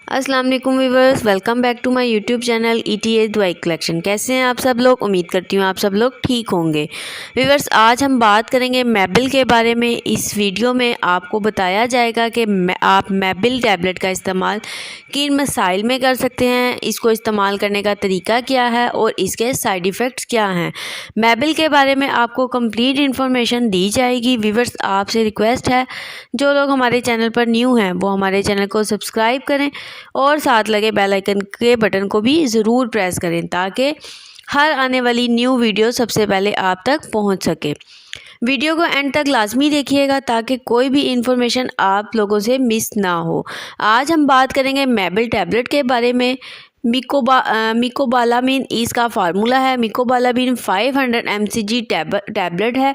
अस्सलाम वालेकुम viewers, welcome back to my YouTube channel ETA दवाई कलेक्शन। कैसे हैं आप सब लोग? उम्मीद करती हूँ आप सब लोग ठीक होंगे। व्यूअर्स, आज हम बात करेंगे मैबिल के बारे में। इस वीडियो में आपको बताया जाएगा कि आप मैबिल टैबलेट का इस्तेमाल किन मसाइल में कर सकते हैं, इसको इस्तेमाल करने का तरीका क्या है और इसके साइड इफ़ेक्ट्स क्या हैं। मैबिल के बारे में आपको कंप्लीट इन्फॉर्मेशन दी जाएगी। व्यूअर्स, आपसे रिक्वेस्ट है, जो लोग हमारे चैनल पर न्यू हैं वो हमारे चैनल को सब्सक्राइब करें और साथ लगे बेल आइकन के बटन को भी ज़रूर प्रेस करें ताकि हर आने वाली न्यू वीडियो सबसे पहले आप तक पहुंच सके। वीडियो को एंड तक लाजमी देखिएगा ताकि कोई भी इंफॉर्मेशन आप लोगों से मिस ना हो। आज हम बात करेंगे मैबिल टैबलेट के बारे में। मिकोबालामिन इसका फार्मूला है। मिकोबालामिन 500 mcg टैबलेट है।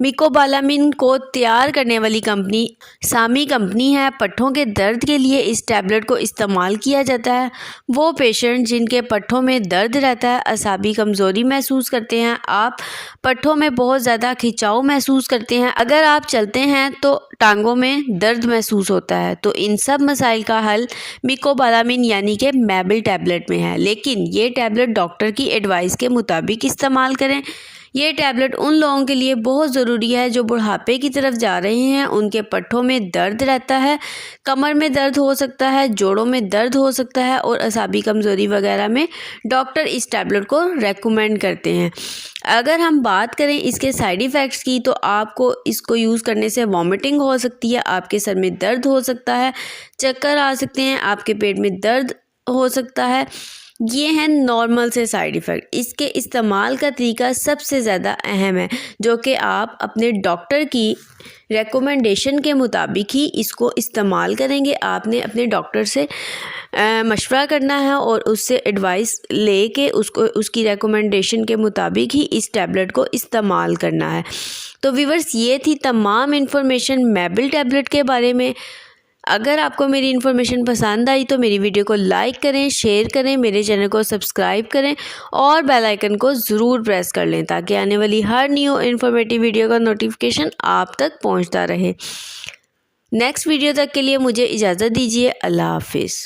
मिकोबालामिन को तैयार करने वाली कंपनी सामी कंपनी है। पट्ठों के दर्द के लिए इस टैबलेट को इस्तेमाल किया जाता है। वो पेशेंट जिनके पट्ठों में दर्द रहता है, असाबी कमज़ोरी महसूस करते हैं, आप पट्ठों में बहुत ज़्यादा खिंचाव महसूस करते हैं, अगर आप चलते हैं तो टांगों में दर्द महसूस होता है, तो इन सब मसाइल का हल मिकोबालामिन यानी कि मैबिल टैबलेट में है। लेकिन ये टैबलेट डॉक्टर की एडवाइस के मुताबिक इस्तेमाल करें। ये टैबलेट उन लोगों के लिए बहुत ज़रूरी है जो बुढ़ापे की तरफ जा रहे हैं, उनके पट्ठों में दर्द रहता है, कमर में दर्द हो सकता है, जोड़ों में दर्द हो सकता है और असाबी कमज़ोरी वगैरह में डॉक्टर इस टैबलेट को रेकमेंड करते हैं। अगर हम बात करें इसके साइड इफ़ेक्ट्स की, तो आपको इसको यूज़ करने से वॉमिटिंग हो सकती है, आपके सर में दर्द हो सकता है, चक्कर आ सकते हैं, आपके पेट में दर्द हो सकता है। ये हैं नॉर्मल से साइड इफ़ेक्ट। इसके इस्तेमाल का तरीका सबसे ज़्यादा अहम है, जो कि आप अपने डॉक्टर की रेकमेंडेशन के मुताबिक ही इसको इस्तेमाल करेंगे। आपने अपने डॉक्टर से मशवरा करना है और उससे एडवाइस लेके उसकी रेकमेंडेशन के मुताबिक ही इस टैबलेट को इस्तेमाल करना है। तो व्यूअर्स, ये थी तमाम इन्फॉर्मेशन मैबिल टैबलेट के बारे में। अगर आपको मेरी इन्फॉर्मेशन पसंद आई तो मेरी वीडियो को लाइक करें, शेयर करें, मेरे चैनल को सब्सक्राइब करें और बेल आइकन को ज़रूर प्रेस कर लें ताकि आने वाली हर न्यू इन्फॉर्मेटिव वीडियो का नोटिफिकेशन आप तक पहुंचता रहे। नेक्स्ट वीडियो तक के लिए मुझे इजाज़त दीजिए। अल्लाह हाफिज़।